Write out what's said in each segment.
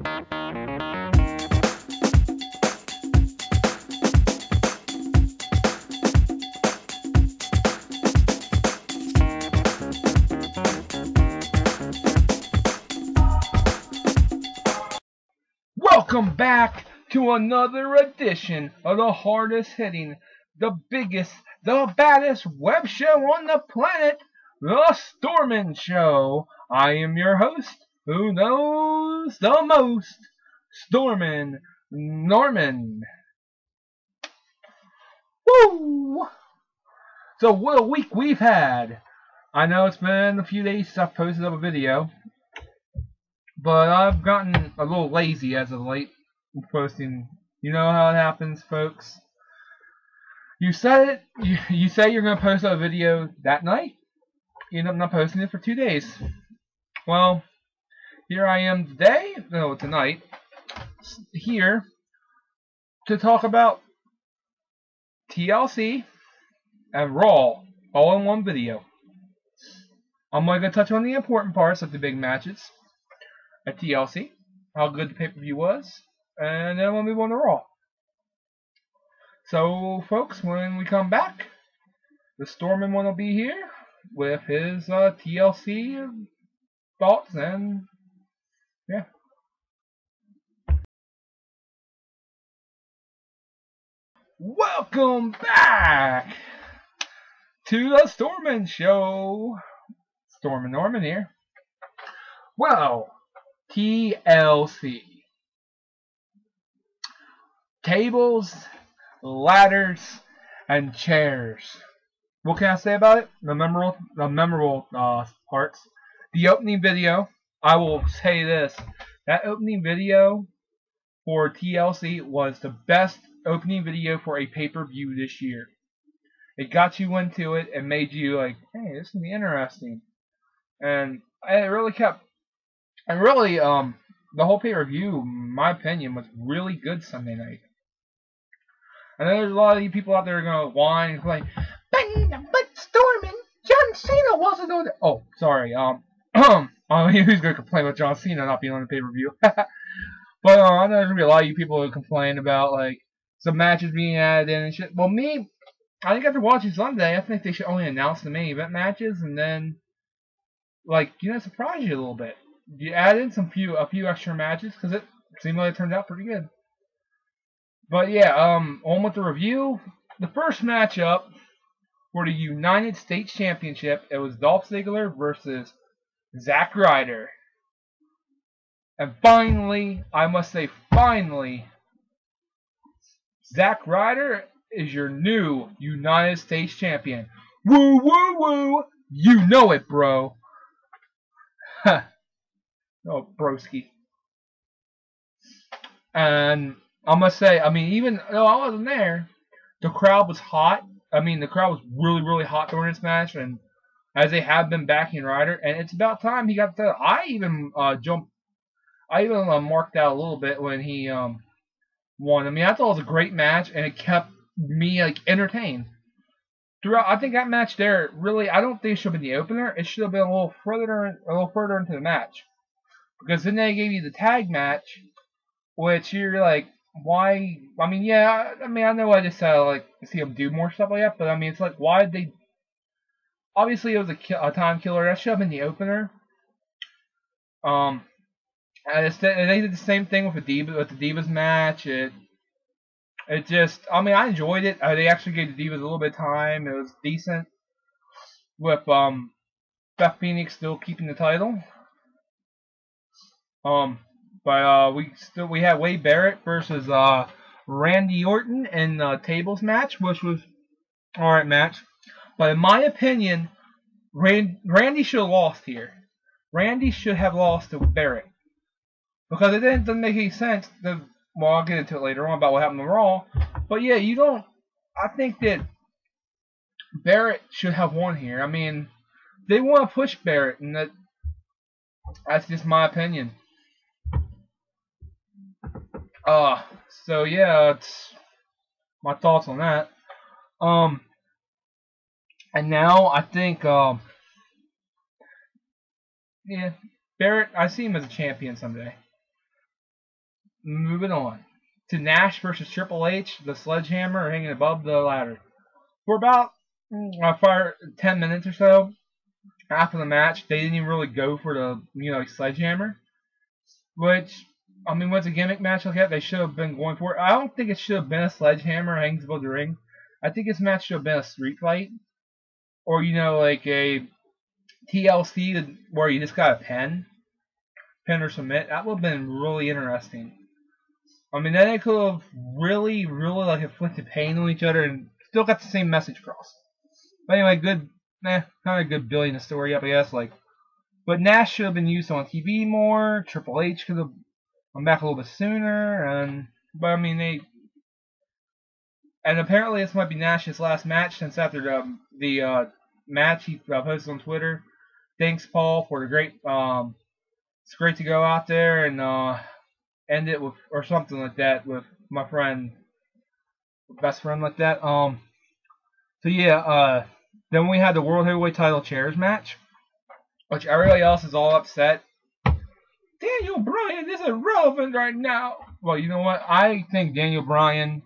Welcome back to another edition of the hardest hitting, the biggest, the baddest web show on the planet, the Stormin Show. I am your host, who knows the most, Stormin Norman. Woo! So what a week we've had. I know it's been a few days since I've posted up a video, but I've gotten a little lazy as of late with posting. You know how it happens, folks. You said it. You say you're going to post a video that night. You end up not posting it for 2 days. Well, here I am today, no, tonight, here to talk about TLC and RAW all in one video. I'm only going to touch on the important parts of the big matches at TLC, how good the pay-per-view was, and then we'll move on to Raw. So, folks, when we come back, the Stormin one will be here with his TLC thoughts, and yeah. Welcome back to the Stormin Show. Stormin Norman here. Well, TLC. Tables, ladders, and chairs. What can I say about it? The memorable parts. The opening video. I will say this. That opening video for TLC was the best opening video for a pay-per-view this year. It got you into it and made you like, hey, this is going to be interesting. And it really kept... And really, the whole pay-per-view, in my opinion, was really good Sunday night. I know there's a lot of you people out there going to whine and play, but Stormin, John Cena wasn't on it. Oh, sorry. Who's going to complain about John Cena not being on the pay-per-view? But I know there's going to be a lot of you people who complain about, like, some matches being added in and shit. Well, me, I think after watching Sunday, I think they should only announce the main event matches and then, like, surprise you a little bit. You add in a few extra matches because it seemed like it turned out pretty good. But yeah, on with the review. The first matchup for the United States Championship, it was Dolph Ziggler versus Zack Ryder. And finally, I must say finally, Zack Ryder is your new United States Champion. Woo woo woo! You know it, bro. Ha. Oh, broski. And I must say, I mean, even though I wasn't there, the crowd was hot. I mean, the crowd was really, really hot during this match, and as they have been backing Ryder, and it's about time he got the. I even marked out a little bit when he won. I mean, I thought it was a great match, and it kept me like entertained throughout. I think that match there really, I don't think it should have been the opener. It should have been a little further into the match. Because then they gave you the tag match, which you're like, why? I mean, yeah, I know I just like to see them do more stuff like that, but I mean, it's like, why did they? Obviously, it was a time killer. That should have been the opener. And they did the same thing with the Divas match. It just, I mean, I enjoyed it. They actually gave the Divas a little bit of time. It was decent. With Beth Phoenix still keeping the title. But we had Wade Barrett versus Randy Orton in the tables match, which was alright match. But in my opinion, Randy should have lost here. Randy should have lost to Barrett because it doesn't make any sense. Well, I'll get into it later on about what happened to Raw. But yeah, I think that Barrett should have won here. I mean, they want to push Barrett, and that's just my opinion. So yeah, it's my thoughts on that. And now I think, yeah, Barrett, I see him as a champion someday. moving on to Nash versus Triple H. The sledgehammer hanging above the ladder for about 10 minutes or so. After the match, they didn't even really go for the like sledgehammer, which I mean was a gimmick match like that. They should have been going for it. I don't think it should have been a sledgehammer hangs above the ring. I think this match should have been a street fight, or like a TLC where you just got a pin or submit. That would have been really interesting. I mean, then they could have really like inflicted pain on each other and still got the same message across. But anyway, good, kind of good building the story up, I guess. But Nash should have been used on TV more. Triple H could have come back a little bit sooner, but I mean and apparently this might be Nash's last match since after the match he posted on Twitter. Thanks, Paul, for the great. It's great to go out there and end it with or something like that with my friend, best friend like that. So yeah, then we had the World Heavyweight Title Chairs match, which everybody else is all upset. Daniel Bryan isn't relevant right now. Well, you know what? I think Daniel Bryan.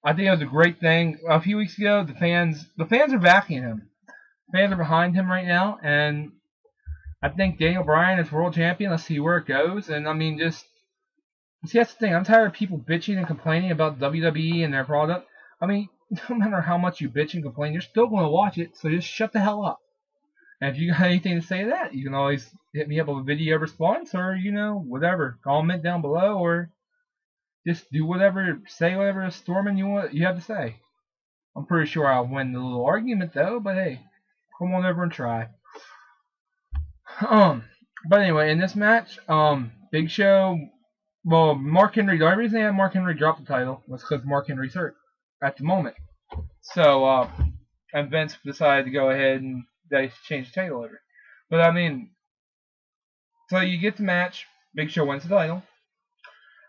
I think it was a great thing. A few weeks ago, the fans are backing him. Fans are behind him right now, and I think Daniel Bryan is world champion. Let's see where it goes. And I mean, see, that's the thing. I'm tired of people bitching and complaining about WWE and their product. I mean, no matter how much you bitch and complain, you're still going to watch it. So just shut the hell up. And if you got anything to say to that, you can always hit me up with a video response or whatever. Comment down below or just do whatever, say whatever Stormin you have to say. I'm pretty sure I'll win the little argument though. But hey, come on over and try. But anyway, in this match, Big Show, well, Mark Henry, the only reason they had Mark Henry drop the title was because Mark Henry's hurt at the moment. So, and Vince decided to go ahead and they changed the title over. But I mean, so you get the match, Big Show wins the title,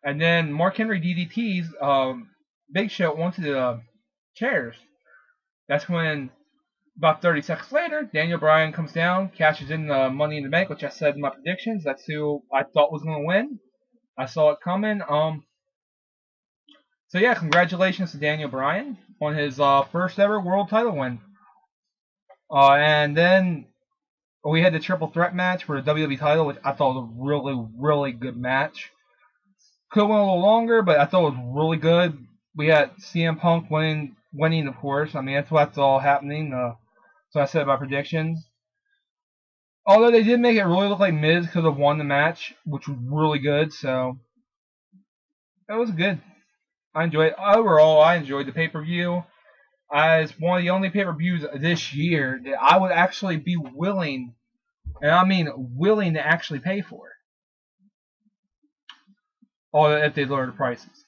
and then Mark Henry DDTs Big Show onto the chairs. That's when, about 30 seconds later, Daniel Bryan comes down, cashes in the Money in the Bank, which I said in my predictions. That's who I thought was going to win. I saw it coming. So yeah, congratulations to Daniel Bryan on his first ever world title win. And then we had the triple threat match for the WWE title, which I thought was a really good match. Could have went a little longer, but I thought it was really good. We had CM Punk winning, of course. I mean, that's what's all happening. So I said my predictions. Although they did make it really look like Miz could have won the match, which was really good. So that was good. I enjoyed it. Overall, I enjoyed the pay-per-view. As one of the only pay-per-views this year that I would actually be willing, and I mean willing to actually pay for it. Although if they lower the prices.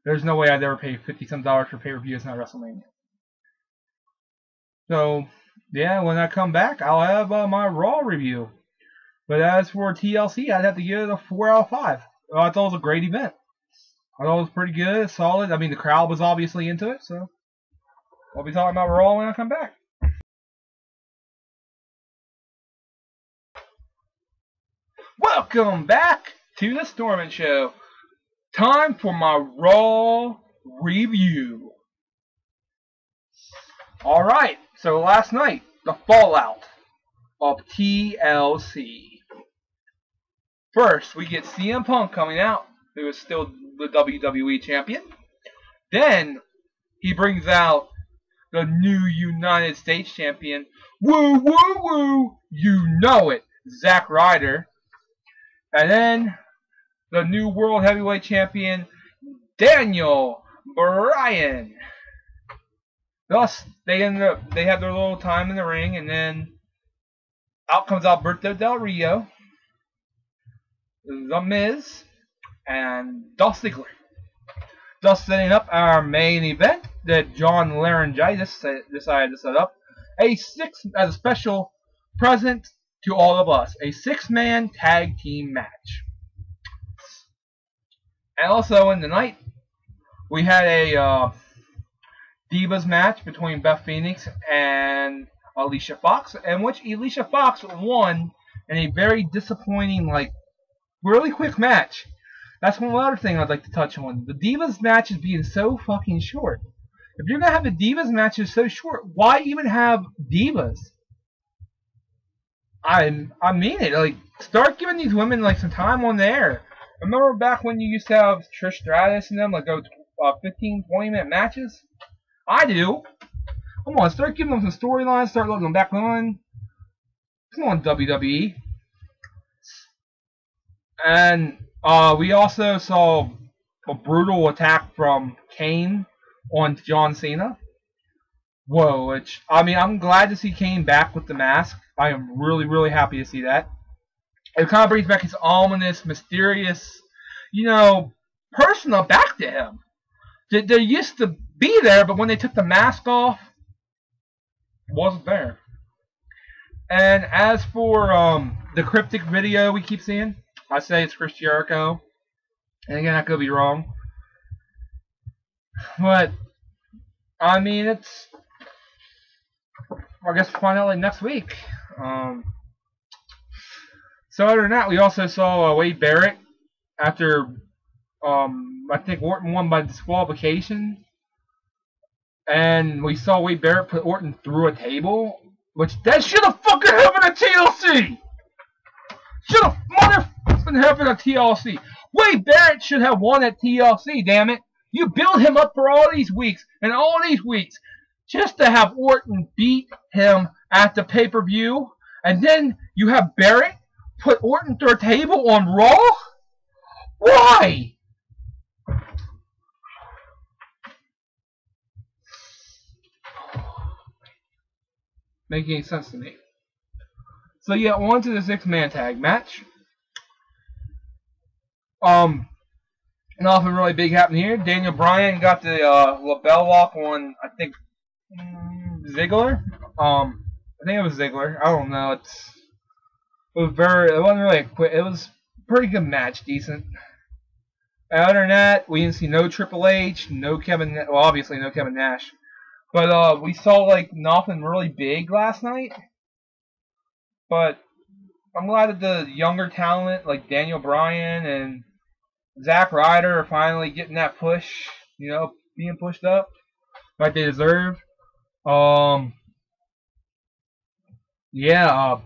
There's no way I'd ever pay $50-some for pay-per-view. It's not WrestleMania. So, yeah, when I come back, I'll have my Raw review. But as for TLC, I'd have to give it a 4 out of 5. I thought it was a great event. I thought it was pretty good, solid. I mean, the crowd was obviously into it, so I'll be talking about Raw when I come back. Welcome back to the Stormin Show. Time for my Raw review. Alright, so last night, the fallout of TLC. First, we get CM Punk coming out, who is still the WWE Champion. Then, he brings out the new United States Champion. Woo, woo, woo! You know it, Zack Ryder. And then, the new World Heavyweight Champion, Daniel Bryan. Thus, they have their little time in the ring, and then out comes Alberto Del Rio, The Miz, and Dolph Ziggler. Thus setting up our main event that John Laryngitis decided to set up as a special present to all of us, a 6-man tag team match. And also in the night, we had a Divas match between Beth Phoenix and Alicia Fox, in which Alicia Fox won in a very disappointing, really quick match. That's one other thing I'd like to touch on. The Divas matches being so fucking short. If you're gonna have the Divas matches so short, why even have Divas? I mean it. Like, start giving these women like some time on the air. Remember back when you used to have Trish Stratus and them like go 15, 20-minute matches? I do. Come on, start giving them some storylines. Start letting them back on. Come on, WWE. And we also saw a brutal attack from Kane on John Cena. Whoa, which, I mean, I'm glad to see Kane back with the mask. I am really, really happy to see that. It kind of brings back his ominous, mysterious, you know, persona back to him. They used to be there, but when they took the mask off, it wasn't there. And as for the cryptic video we keep seeing, I say it's Chris Jericho. And again, I could be wrong. But, I mean, it's... I guess we'll find out like next week. So other than that, we also saw Wade Barrett after, I think Orton won by disqualification. And we saw Wade Barrett put Orton through a table. Which, that should have fucking happened at TLC! Should have motherfucking happened at TLC. Wade Barrett should have won at TLC, damn it. You build him up for all these weeks and all these weeks just to have Orton beat him at the pay-per-view, and then you have Barrett put Orton through a table on Raw? Why? Making any sense to me. So yeah, on to the 6-man tag match. Nothing really big happened here. Daniel Bryan got the lapel lock on, I think, Ziggler. I think it was Ziggler. I don't know. It wasn't really a quick. It was a pretty good match, decent. And other than that, we didn't see no Triple H, no Kevin. Well, obviously no Kevin Nash, but we saw like nothing really big last night. But I'm glad that the younger talent like Daniel Bryan and Zack Ryder are finally getting that push, you know, being pushed up like they deserve. Yeah,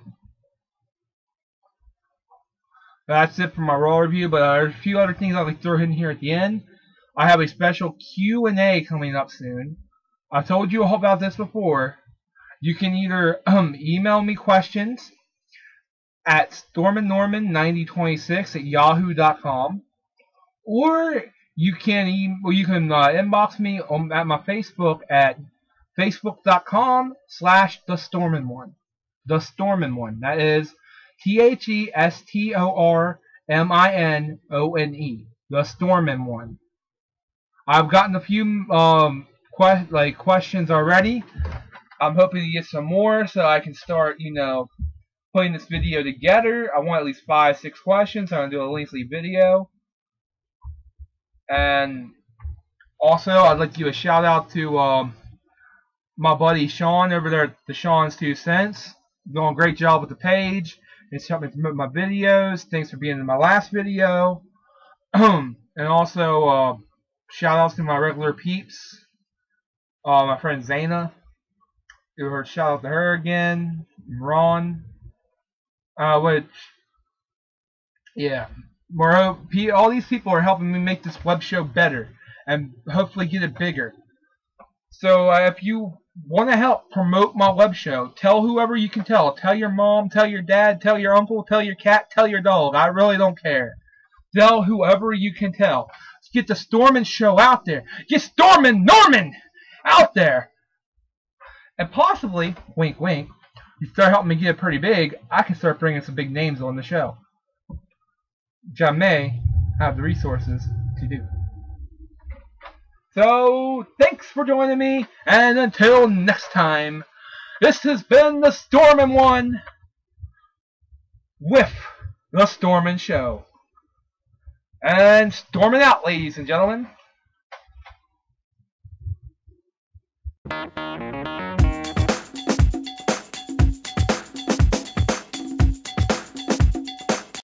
that's it for my Raw review, but there's a few other things I'd like to throw in here at the end. I have a special Q&A coming up soon. I've told you all about this before. You can either email me questions at storminnorman9026@yahoo.com, or you can inbox me at my Facebook at facebook.com/thestormin1. The Stormin1. That is TheStorminone. The Stormin1. I've gotten a few questions already. I'm hoping to get some more so I can start, you know, putting this video together. I want at least 5-6 questions. I'm going to do a lengthy video. And also, I'd like to give a shout out to my buddy Sean over there at the Sean's 2 Cents. Doing a great job with the page. It's helped me promote my videos. Thanks for being in my last video. And also, shout outs to my regular peeps. My friend Zaina. Shout out to her again. Ron. Yeah. All these people are helping me make this web show better. And hopefully get it bigger. So if you want to help promote my web show, tell whoever you can tell. Tell your mom, tell your dad, tell your uncle, tell your cat, tell your dog. I really don't care. Tell whoever you can tell. Let's get the Stormin show out there. Get Stormin Norman out there. And possibly, wink wink, you start helping me get it pretty big, I can start bringing some big names on the show. Which I may have the resources to do. So, thanks for joining me, and until next time, this has been the Stormin1 with the Stormin Show. And storming out, ladies and gentlemen.